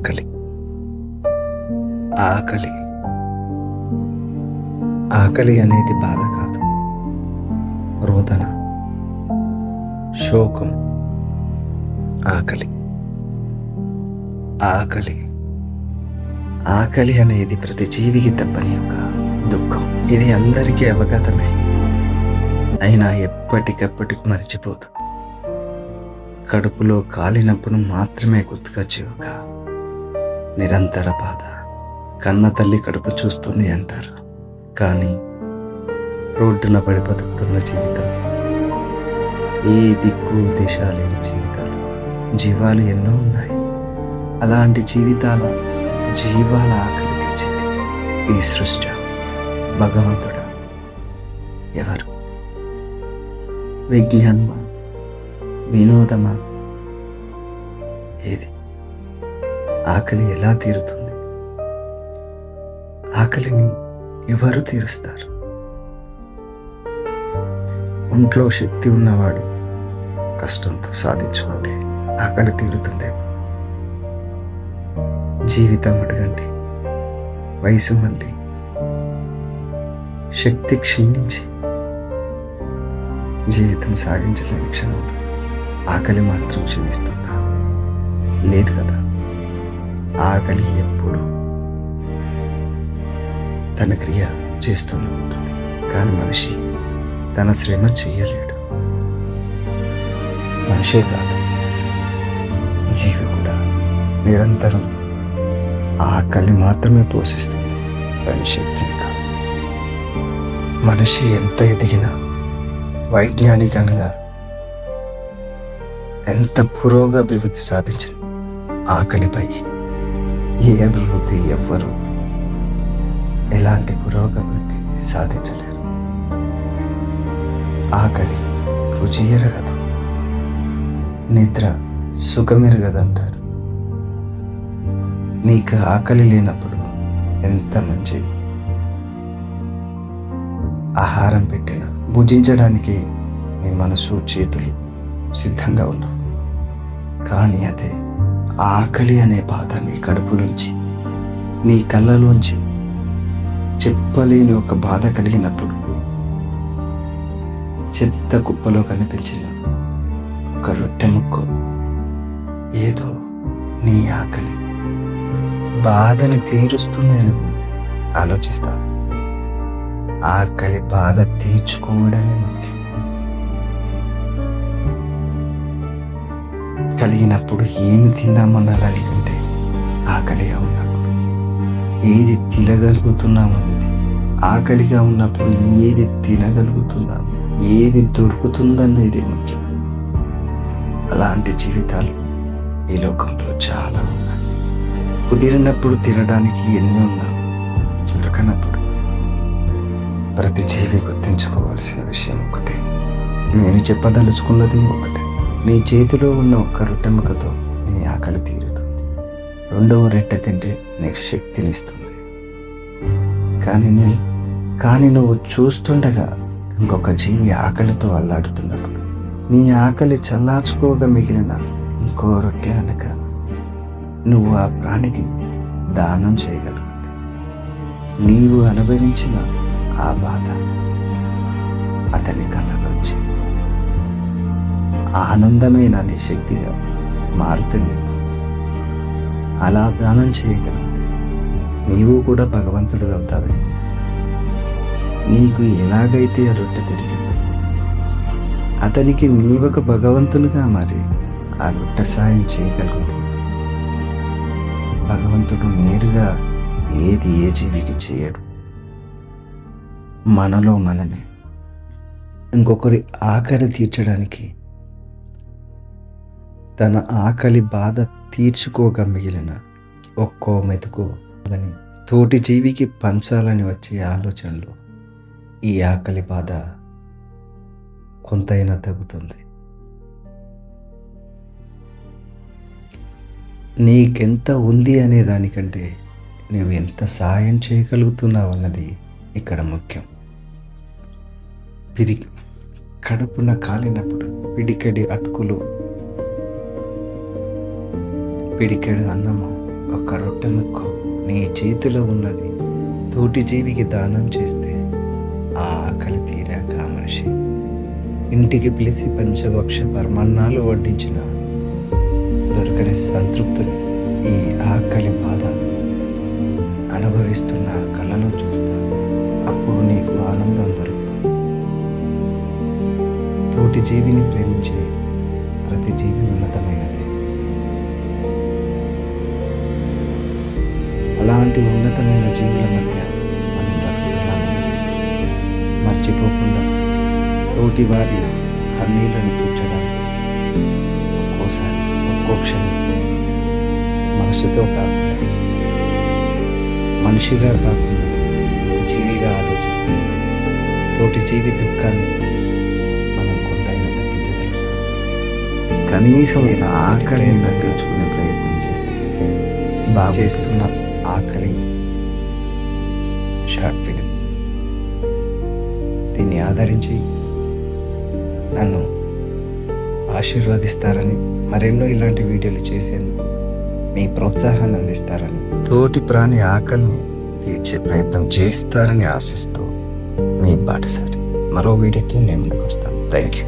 ఆకలి ఆకలి ఆకలి అనేది బాధ కాదు, రోదన, శోకం. ఆకలి ఆకలి ఆకలి అనేది ప్రతి జీవికి తప్పని ఒక దుఃఖం. ఇది అందరికీ అవగతమే, అయినా ఎప్పటికప్పటికి మర్చిపోదు. కడుపులో కాలినప్పుడు మాత్రమే గుర్తుకొచ్చే ఒక నిరంతర బాధ. కన్న తల్లి కడుపు చూస్తుంది అంటారు, కానీ రోడ్డున పడి బతుకుతున్న జీవితం, ఏ దిక్కు దిశ లేని జీవితాలు, జీవాలు ఎన్నో ఉన్నాయి. అలాంటి జీవాల ఆకలి తీర్చేది ఈ సృష్టి, భగవంతుడా? ఎవరు? విజ్ఞానమా, వినోదమా? ఏది? ఆకలి ఎలా తీరుతుంది? ఆకలిని ఎవరు తీరుస్తారు? ఒంట్లో శక్తి ఉన్నవాడు కష్టంతో సాధించుకుంటే ఆకలి తీరుతుందేమో. జీవితం అడగండి, వయసు మళ్ళీ శక్తి క్షీణించి జీవితం సాగించలేని క్షణంలో ఆకలి మాత్రం క్షీణిస్తుందా? లేదు కదా. ఆకలి ఎప్పుడు తన క్రియ చేస్తూనే ఉంటుంది, కానీ మనిషి తన శ్రమ చేయలేడు. మనిషే కాదు, జీవి కూడా నిరంతరం ఆకలి మాత్రమే పోషిస్తుంది, కానీ శక్తిని కాదు. మనిషి ఎంత ఎదిగినా, వైజ్ఞానికంగా ఎంత పురోగభివృద్ధి సాధించిన ఆకలిపై ఏ అభివృద్ధి ఎవ్వరూ ఎలాంటి పురోగభివృద్ధి సాధించలేరు. ఆకలి రుచి ఎరగదు, నిద్ర సుఖమెరగదంటారు. నీకు ఆకలి లేనప్పుడు ఎంత మంచి ఆహారం పెట్టినా భుజించడానికి నీ మనసు చేతులు సిద్ధంగా ఉండవు. కానీ అదే ఆకలి అనే బాధ నీ కడుపులోంచి, నీ కళ్ళలోంచి చెప్పలేని ఒక బాధ కలిగినప్పుడు, చెత్త కుప్పలో కనిపించిన ఒక రొట్టె ముక్క ఏదో నీ ఆకలి బాధని తీరుస్తుంది అని ఆలోచిస్తావు. ఆకలి బాధ తీర్చుకోవడమే ముఖ్యం. కలిగినప్పుడు ఏమి తిన్నామన్న దానికంటే ఆకలిగా ఉన్నప్పుడు ఏది తినగలుగుతున్నామన్నది, ఆకలిగా ఉన్నప్పుడు ఏది తినగలుగుతున్నాము, ఏది దొరుకుతుందన్నది ముఖ్యం. అలాంటి జీవితాలు ఈ లోకంలో చాలా ఉన్నాయి. కుదిరినప్పుడు తినడానికి ఎన్ని ఉన్నా, దొరకనప్పుడు ప్రతి జీవి గుర్తించుకోవాల్సిన విషయం ఒకటే. నేను చెప్పదలుచుకున్నది ఒకటే. నీ చేతిలో ఉన్న ఒక్క రొట్టె ముక్కతో నీ ఆకలి తీరుతుంది. రెండవ రొట్టె తింటే నీకు శక్తినిస్తుంది. కానీ నువ్వు చూస్తుండగా ఇంకొక జీవి ఆకలితో అల్లాడుతున్నప్పుడు, నీ ఆకలి చల్లార్చుకోగా మిగిలిన ఇంకో రొట్టె అనక నువ్వు ఆ ప్రాణికి దానం చేయగలుగుతుంది. నీవు అనుభవించిన ఆ బాధ అతని కళ్ళలోంచి ఆనందమైన నీ శక్తిగా మారుతుంది. అలా దానం చేయగలిగితే నీవు కూడా భగవంతుడు అవుతావే. నీకు ఎలాగైతే ఆ రొట్టె తిరిగిందో, అతనికి నీవొక భగవంతునిగా మరి ఆ రొట్టె సాయం చేయగలిగితే, భగవంతుడు నేరుగా ఏది ఏ జీవికి చేయడు. మనలో మనమే ఇంకొకరి ఆకలి తీర్చడానికి, తన ఆకలి బాధ తీర్చుకోగా మిగిలిన ఒక్కో మెతుకు అని తోటి జీవికి పంచాలని వచ్చే ఆలోచనలో ఈ ఆకలి బాధ కొంతైనా తగ్గుతుంది. నీకెంత ఉంది అనే దానికంటే నువ్వు ఎంత సాయం చేయగలుగుతున్నావు అన్నది ఇక్కడ ముఖ్యం. కడుపున కాలినప్పుడు పిడికెడి అటుకులు, పిడికెడు అన్నము ఒక రొట్టె ముక్క నీ చేతిలో ఉన్నది తోటి జీవికి దానం చేస్తే ఆ ఆకలి తీరాక ఆ మనిషి ఇంటికి పిలిచి పంచభక్ష పరమాన్నాలు వడ్డించిన దొరకని సంతృప్తిని ఈ ఆకలి బాధ అనుభవిస్తున్న కళ్ళలో చూస్తా. అప్పుడు నీకు ఆనందం దొరుకుతుంది. తోటి జీవిని ప్రేమించే ప్రతి జీవి ఉన్నతమైనదే. అలాంటి ఉన్నతమైన జీవుల మధ్య మనం బ్రతుకుతున్నామన్నది మర్చిపోకుండా తోటి వారి కన్నీళ్లను తుడ్చడానికి ఒక్కోసారి ఒక్కో క్షణం మనసుతో కాకుండా మనిషిగా కాకుండా జీవిగా ఆలోచిస్తే తోటి జీవి దుఃఖాన్ని మనం కొంతైనా తగ్గించగలుగుతాం. కనీసం ఇలా ఆకలిని తీర్చుకునే ప్రయత్నం చేస్తే బాగా చేస్తున్న ఆకలి షార్ట్ ఫిలిం దీన్ని ఆదరించి నన్ను ఆశీర్వదిస్తారని, మరెన్నో ఇలాంటి వీడియోలు చేసేందుకు మీ ప్రోత్సాహాన్ని అందిస్తారని, తోటి ప్రాణి ఆకలిని తీర్చే ప్రయత్నం చేస్తారని ఆశిస్తూ మీ బాటసారి మరో వీడియోతో నేను ముందుకు వస్తాను. Thank you.